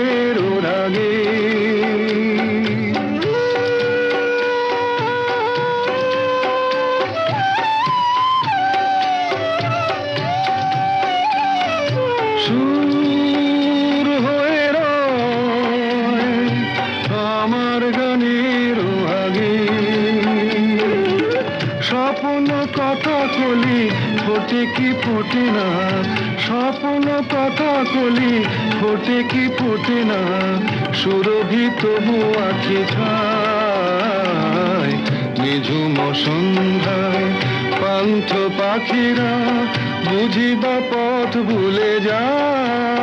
গানের রাগে। সুর হয়ে রয় আমার গানের আগে। স্বপ্ন কথা কলি ফোটে কি ফোটে না, স্বপ্ন কথা কলি ফোটে কি ফোটে না, সুরভি তবু আখি ছায়। নিঝুম সন্ধ্যায় পান্থ পাখিরা বুঝিবা পথ ভুলে যায়।